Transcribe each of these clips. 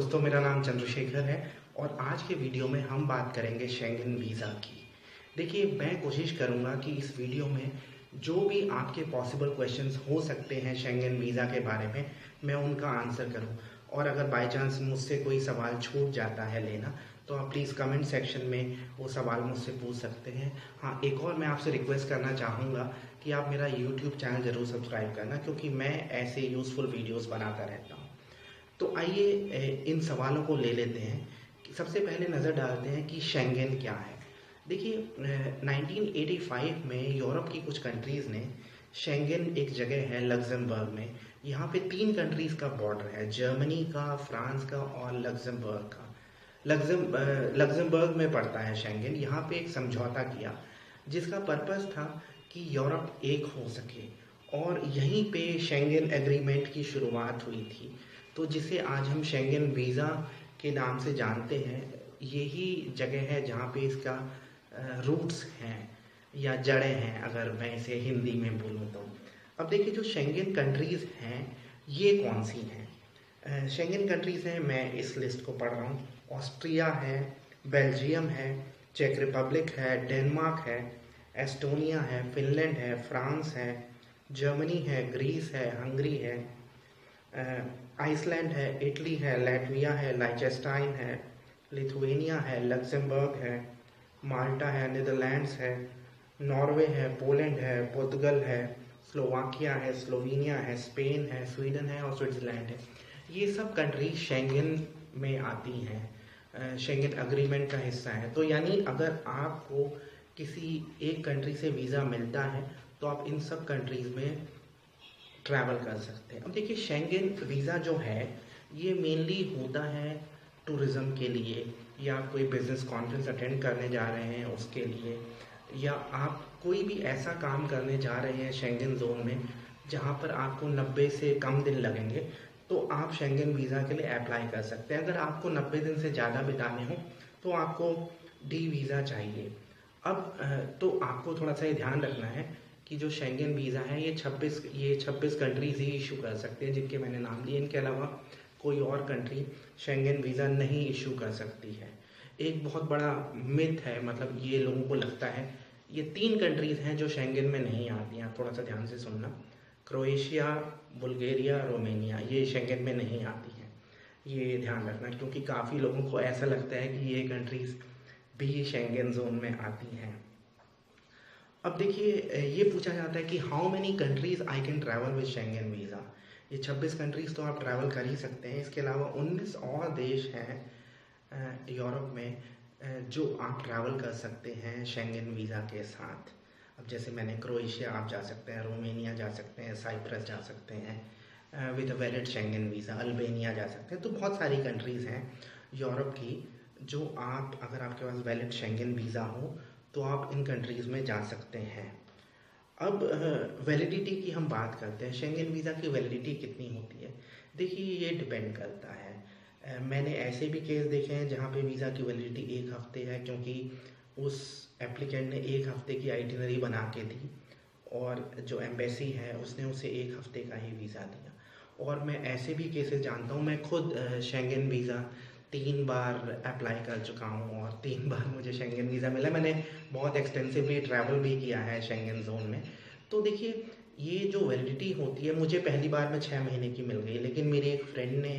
दोस्तों, मेरा नाम चंद्रशेखर है और आज के वीडियो में हम बात करेंगे शेंगन वीज़ा की। देखिए, मैं कोशिश करूंगा कि इस वीडियो में जो भी आपके पॉसिबल क्वेश्चंस हो सकते हैं शेंगन वीज़ा के बारे में, मैं उनका आंसर करूं। और अगर बाय चांस मुझसे कोई सवाल छूट जाता है लेना, तो आप प्लीज़ कमेंट सेक्शन में वो सवाल मुझसे पूछ सकते हैं। हाँ, एक और मैं आपसे रिक्वेस्ट करना चाहूँगा कि आप मेरा यूट्यूब चैनल ज़रूर सब्सक्राइब करना, क्योंकि मैं ऐसे यूज़फुल वीडियोज़ बनाता रहता हूँ। तो आइए इन सवालों को ले लेते हैं। सबसे पहले नज़र डालते हैं कि शेंगन क्या है। देखिए, 1985 में यूरोप की कुछ कंट्रीज़ ने शेंगन, एक जगह है लग्जमबर्ग में, यहाँ पे 3 कंट्रीज़ का बॉर्डर है, जर्मनी का, फ्रांस का और लग्जमबर्ग का। लग्जमबर्ग में पड़ता है शेंगन। यहाँ पे एक समझौता किया जिसका पर्पस था कि यूरोप एक हो सके, और यहीं पे शेंगन एग्रीमेंट की शुरुआत हुई थी। तो जिसे आज हम शेंगन वीज़ा के नाम से जानते हैं, यही जगह है जहाँ पे इसका रूट्स हैं या जड़ें हैं, अगर मैं इसे हिंदी में बोलूँ तो। अब देखिए, जो शेंगन कंट्रीज़ हैं ये कौन सी हैं। शेंगन कंट्रीज़ हैं, मैं इस लिस्ट को पढ़ रहा हूँ। ऑस्ट्रिया है, बेल्जियम है, चेक रिपब्लिक है, डेनमार्क है, एस्टोनिया है, फिनलैंड है, फ्रांस है, जर्मनी है, ग्रीस है, हंगरी है, आइसलैंड है, इटली है, लैटविया है, लाइचेस्टाइन है, लिथुआनिया है, लक्समबर्ग है, माल्टा है, नीदरलैंड्स है, नॉर्वे है, पोलैंड है, पुर्तगाल है, स्लोवाकिया है, स्लोवेनिया है, स्पेन है, स्वीडन है और स्विट्ज़रलैंड है। ये सब कंट्री शेंगन में आती हैं, शेंगन एग्रीमेंट का हिस्सा है। तो यानी अगर आपको किसी एक कंट्री से वीज़ा मिलता है तो आप इन सब कंट्रीज़ में ट्रैवल कर सकते हैं। अब देखिए, शेंगन वीज़ा जो है ये मेनली होता है टूरिज़्म के लिए, या कोई बिजनेस कॉन्फ्रेंस अटेंड करने जा रहे हैं उसके लिए, या आप कोई भी ऐसा काम करने जा रहे हैं शेंगन जोन में जहां पर आपको 90 से कम दिन लगेंगे, तो आप शेंगन वीज़ा के लिए अप्लाई कर सकते हैं। अगर आपको 90 दिन से ज़्यादा बिताने हो तो आपको डी वीज़ा चाहिए। अब तो आपको थोड़ा सा ये ध्यान रखना है कि जो शेंगन वीज़ा है ये 26 कंट्रीज़ ही इशू कर सकते हैं, जिनके मैंने नाम लिए। इनके अलावा कोई और कंट्री शेंगन वीज़ा नहीं इशू कर सकती है। एक बहुत बड़ा मिथ है, मतलब ये लोगों को लगता है, ये 3 कंट्रीज़ हैं जो शेंगन में नहीं आती हैं। थोड़ा सा ध्यान से सुनना। क्रोएशिया, बुल्गारिया, रोमानिया, ये शेंगन में नहीं आती हैं। ये ध्यान रखना, क्योंकि काफ़ी लोगों को ऐसा लगता है कि ये कंट्रीज़ भी शेंगन जोन में आती हैं। अब देखिए, ये पूछा जाता है कि how many countries I can travel with Schengen visa. ये 26 कंट्रीज़ तो आप ट्रैवल कर ही सकते हैं। इसके अलावा 19 और देश हैं यूरोप में जो आप ट्रैवल कर सकते हैं शेंगन वीज़ा के साथ। अब जैसे मैंने क्रोएशिया आप जा सकते हैं, रोमानिया जा सकते हैं, साइप्रस जा सकते हैं with a valid Schengen visa, Albania जा सकते हैं। तो बहुत सारी कंट्रीज़ हैं यूरोप की जो आप, अगर आपके पास वैलिड शेंगन वीज़ा हो तो आप इन कंट्रीज़ में जा सकते हैं। अब वैलिडिटी की हम बात करते हैं। शेंगन वीज़ा की वैलिडिटी कितनी होती है? देखिए, ये डिपेंड करता है। मैंने ऐसे भी केस देखे हैं जहाँ पे वीज़ा की वैलिडिटी 1 हफ्ते है, क्योंकि उस एप्लीकेंट ने 1 हफ्ते की आइटिनरी बना के दी और जो एम्बेसी है उसने उसे 1 हफ्ते का ही वीज़ा दिया। और मैं ऐसे भी केसेस जानता हूँ। मैं खुद शेंगन वीज़ा 3 बार अप्लाई कर चुका हूँ और 3 बार मुझे शेंगन वीज़ा मिला। मैंने बहुत एक्सटेंसिवली ट्रैवल भी किया है शेंगन जोन में। तो देखिए, ये जो वैलिडिटी होती है, मुझे पहली बार में 6 महीने की मिल गई, लेकिन मेरे एक फ्रेंड ने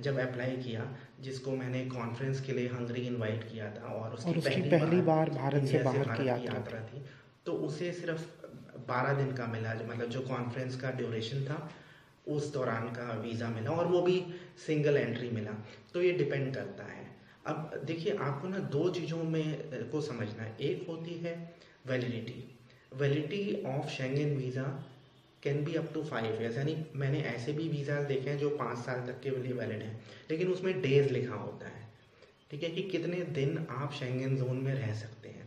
जब अप्लाई किया, जिसको मैंने कॉन्फ्रेंस के लिए हंगरी इनवाइट किया था और उसकी पहली बार भारत से बाहर की यात्रा थी, तो उसे सिर्फ 12 दिन का मिला, मतलब जो कॉन्फ्रेंस का ड्यूरेशन था उस दौरान का वीज़ा मिला, और वो भी सिंगल एंट्री मिला। तो ये डिपेंड करता है। अब देखिए, आपको ना 2 चीज़ों में को समझना है। एक होती है validity of Schengen visa can be up to 5 years, यानी मैंने ऐसे भी वीज़ा देखे हैं जो 5 साल तक के लिए वैलिड हैं, लेकिन उसमें डेज लिखा होता है, ठीक है, कि कितने दिन आप शेंगन जोन में रह सकते हैं।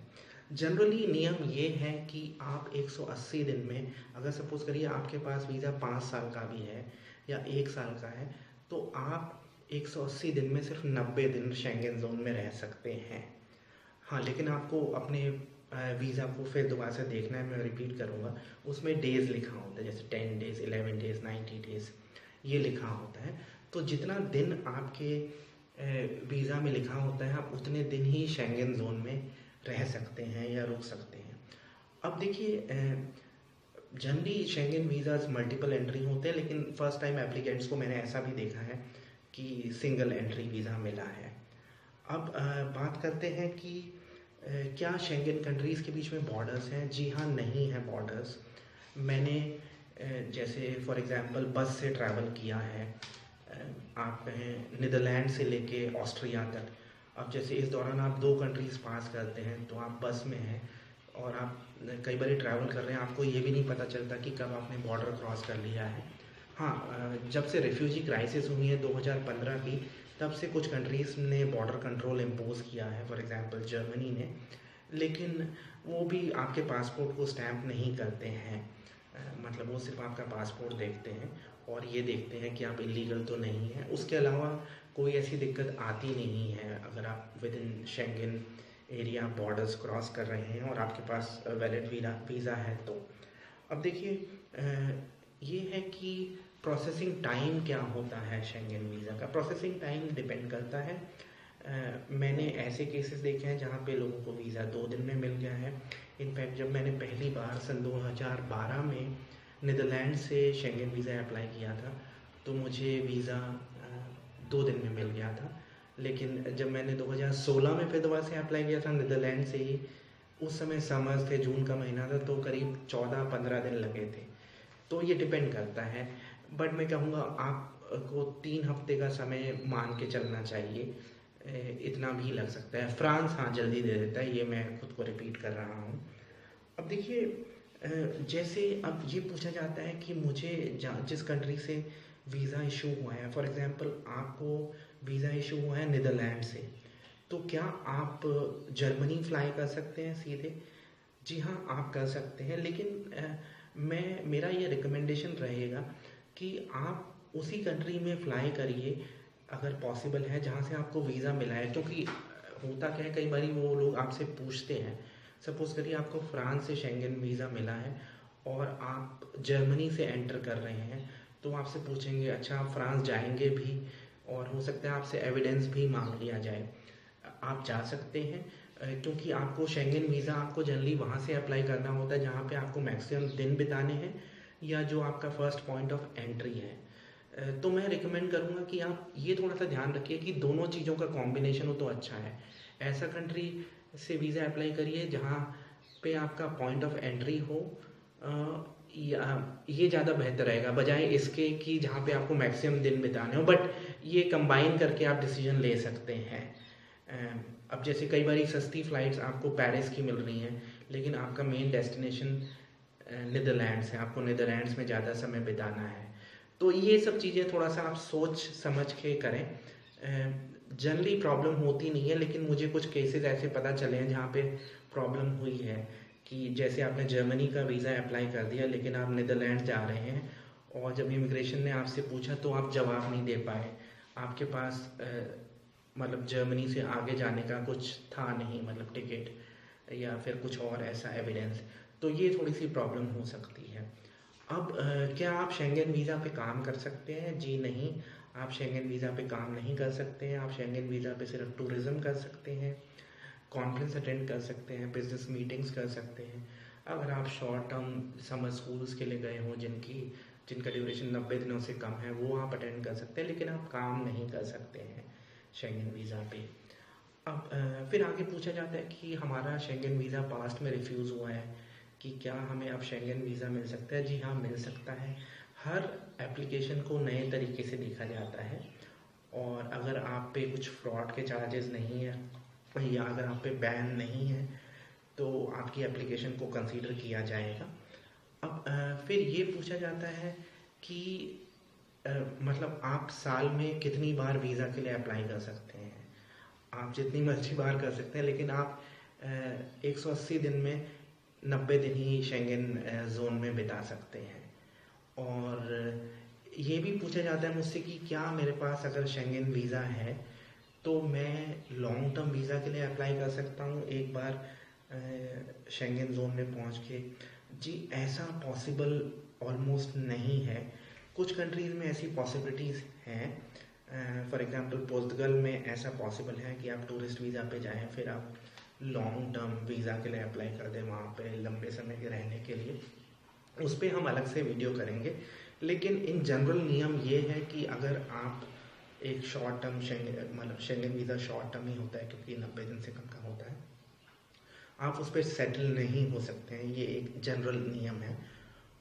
जनरली नियम ये है कि आप 180 दिन में, अगर सपोज करिए आपके पास वीज़ा 5 साल का भी है या 1 साल का है, तो आप 180 दिन में सिर्फ 90 दिन शेंगन जोन में रह सकते हैं। हाँ, लेकिन आपको अपने वीज़ा को फिर दोबारा से देखना है, मैं रिपीट करूँगा। उसमें डेज़ लिखा होता है, जैसे 10 डेज़, 11 डेज़, 90 डेज़, ये लिखा होता है। तो जितना दिन आपके वीज़ा में लिखा होता है आप उतने दिन ही शेंगन जोन में रह सकते हैं या रुक सकते हैं। अब देखिए generally Schengen visas multiple entry होते हैं, लेकिन फ़र्स्ट टाइम एप्लीकेंट्स को मैंने ऐसा भी देखा है कि सिंगल एंट्री वीज़ा मिला है। अब बात करते हैं कि क्या शेंगन कंट्रीज़ के बीच में बॉर्डर्स हैं? जी हाँ, नहीं है बॉर्डर्स। मैंने जैसे फॉर एग्ज़ाम्पल बस से ट्रैवल किया है, आप कहें नीदरलैंड से लेके ऑस्ट्रिया तक। अब जैसे इस दौरान आप 2 कंट्रीज़ पास करते हैं, तो आप बस में हैं और आप कई बार ट्रैवल कर रहे हैं, आपको ये भी नहीं पता चलता कि कब आपने बॉर्डर क्रॉस कर लिया है। हाँ, जब से रिफ्यूजी क्राइसिस हुई है 2015 की, तब से कुछ कंट्रीज़ ने बॉर्डर कंट्रोल इम्पोज़ किया है, फॉर एग्ज़ाम्पल जर्मनी ने, लेकिन वो भी आपके पासपोर्ट को स्टैम्प नहीं करते हैं। मतलब वो सिर्फ आपका पासपोर्ट देखते हैं और ये देखते हैं कि आप इलीगल तो नहीं हैं। उसके अलावा कोई ऐसी दिक्कत आती नहीं है अगर आप with in Schengen area borders cross कर रहे हैं और आपके पास वैलिड वीज़ा है तो। अब देखिए ये है कि प्रोसेसिंग टाइम क्या होता है शेंगन वीज़ा का। प्रोसेसिंग टाइम डिपेंड करता है। मैंने ऐसे केसेस देखे हैं जहाँ पे लोगों को वीज़ा 2 दिन में मिल गया है। इनफैक्ट जब मैंने पहली बार सन 2012 में नीदरलैंड से शेंगन वीज़ा अप्लाई किया था तो मुझे वीज़ा 2 दिन में मिल गया था। लेकिन जब मैंने 2016 में फिर दोबारा से अप्लाई किया था नीदरलैंड से ही, उस समय समर्स थे, जून का महीना था, तो करीब 14-15 दिन लगे थे। तो ये डिपेंड करता है, बट मैं कहूँगा आपको 3 हफ्ते का समय मान के चलना चाहिए। इतना भी लग सकता है। फ्रांस हाँ जल्दी दे देता है, ये मैं खुद को रिपीट कर रहा हूँ। अब देखिए जैसे अब ये पूछा जाता है कि मुझे जिस कंट्री से वीज़ा इशू हुआ है, फॉर एग्ज़ाम्पल आपको वीज़ा इशू हुआ है नीदरलैंड से, तो क्या आप जर्मनी फ्लाई कर सकते हैं सीधे? जी हाँ, आप कर सकते हैं, लेकिन मेरा ये रिकमेंडेशन रहेगा कि आप उसी कंट्री में फ़्लाई करिए अगर पॉसिबल है जहाँ से आपको वीज़ा मिला है। क्योंकि होता क्या है, कई बार वो लोग आपसे पूछते हैं, सपोज़ करिए आपको फ्रांस से शेंगन वीज़ा मिला है और आप जर्मनी से एंटर कर रहे हैं, तो आपसे पूछेंगे अच्छा आप फ्रांस जाएंगे भी, और हो सकता है आपसे एविडेंस भी मांग लिया जाए। आप जा सकते हैं क्योंकि आपको शेंगन वीज़ा आपको जनरली वहाँ से अप्लाई करना होता है जहाँ पे आपको मैक्सिमम दिन बिताने हैं या जो आपका फर्स्ट पॉइंट ऑफ एंट्री है। तो मैं रिकमेंड करूँगा कि आप ये थोड़ा सा ध्यान रखिए कि दोनों चीज़ों का कॉम्बिनेशन हो तो अच्छा है। ऐसा कंट्री से वीज़ा अप्लाई करिए जहाँ पे आपका पॉइंट ऑफ एंट्री हो, या ये ज़्यादा बेहतर रहेगा बजाय इसके कि जहाँ पे आपको मैक्सिमम दिन बिताने हो। बट ये कंबाइन करके आप डिसीजन ले सकते हैं। अब जैसे कई बार सस्ती फ़्लाइट्स आपको पेरिस की मिल रही हैं, लेकिन आपका मेन डेस्टिनेशन नीदरलैंड्स है, आपको नीदरलैंड्स में ज़्यादा समय बिताना है, तो ये सब चीज़ें थोड़ा सा आप सोच समझ के करें। जनरली प्रॉब्लम होती नहीं है, लेकिन मुझे कुछ केसेस ऐसे पता चले हैं जहाँ पे प्रॉब्लम हुई है कि जैसे आपने जर्मनी का वीज़ा अप्लाई कर दिया लेकिन आप नीदरलैंड जा रहे हैं और जब इमिग्रेशन ने आपसे पूछा तो आप जवाब नहीं दे पाए, आपके पास मतलब जर्मनी से आगे जाने का कुछ था नहीं, मतलब टिकट या फिर कुछ और ऐसा एविडेंस, तो ये थोड़ी सी प्रॉब्लम हो सकती है। अब क्या आप शेंगन वीज़ा पे काम कर सकते हैं? जी नहीं, आप शेंगन वीज़ा पे काम नहीं कर सकते हैं। आप शेंगन वीज़ा पे सिर्फ टूरिज़्म कर सकते हैं, कॉन्फ्रेंस अटेंड कर सकते हैं, बिजनेस मीटिंग्स कर सकते हैं। अगर आप शॉर्ट टर्म समर स्कूल्स के लिए गए हों जिनका ड्यूरेशन 90 दिनों से कम है, वो आप अटेंड कर सकते हैं, लेकिन आप काम नहीं कर सकते हैं शेंगन वीज़ा पे। अब फिर आगे पूछा जाता है कि हमारा शेंगन वीज़ा पास्ट में रिफ्यूज़ हुआ है कि क्या हमें अब शेंगन वीज़ा मिल सकता है? जी हाँ, मिल सकता है। हर एप्लीकेशन को नए तरीके से देखा जाता है और अगर आप पे कुछ फ्रॉड के चार्जेस नहीं है या अगर आप पे बैन नहीं है तो आपकी एप्लीकेशन को कंसीडर किया जाएगा। अब फिर ये पूछा जाता है कि मतलब आप साल में कितनी बार वीज़ा के लिए अप्लाई कर सकते हैं? आप जितनी मर्जी बार कर सकते हैं, लेकिन आप 180 दिन में 90 दिन ही शेंगन जोन में बिता सकते हैं। और ये भी पूछा जाता है मुझसे कि क्या मेरे पास अगर शेंगन वीज़ा है तो मैं लॉन्ग टर्म वीज़ा के लिए अप्लाई कर सकता हूँ एक बार शेंगन जोन में पहुँच के? जी ऐसा पॉसिबल ऑलमोस्ट नहीं है। कुछ कंट्रीज़ में ऐसी पॉसिबिलिटीज़ हैं। फॉर एग्जांपल पोर्तुगल में ऐसा पॉसिबल है कि आप टूरिस्ट वीज़ा पे जाएं, फिर आप लॉन्ग टर्म वीज़ा के लिए अप्लाई कर दें वहाँ पे लंबे समय के रहने के लिए। उस पर हम अलग से वीडियो करेंगे, लेकिन इन जनरल नियम ये है कि अगर आप एक short term Schengen visa short term ही होता है क्योंकि 90 दिन से कम का होता है, आप उस पर सेटल नहीं हो सकते हैं। ये एक जनरल नियम है।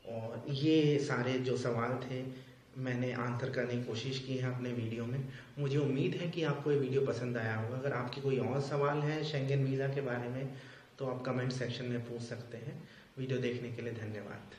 और ये सारे जो सवाल थे मैंने आंसर करने की कोशिश की है अपने वीडियो में। मुझे उम्मीद है कि आपको ये वीडियो पसंद आया होगा। अगर आपकी कोई और सवाल है शेंगन वीज़ा के बारे में तो आप कमेंट सेक्शन में पूछ सकते हैं। वीडियो देखने के लिए धन्यवाद।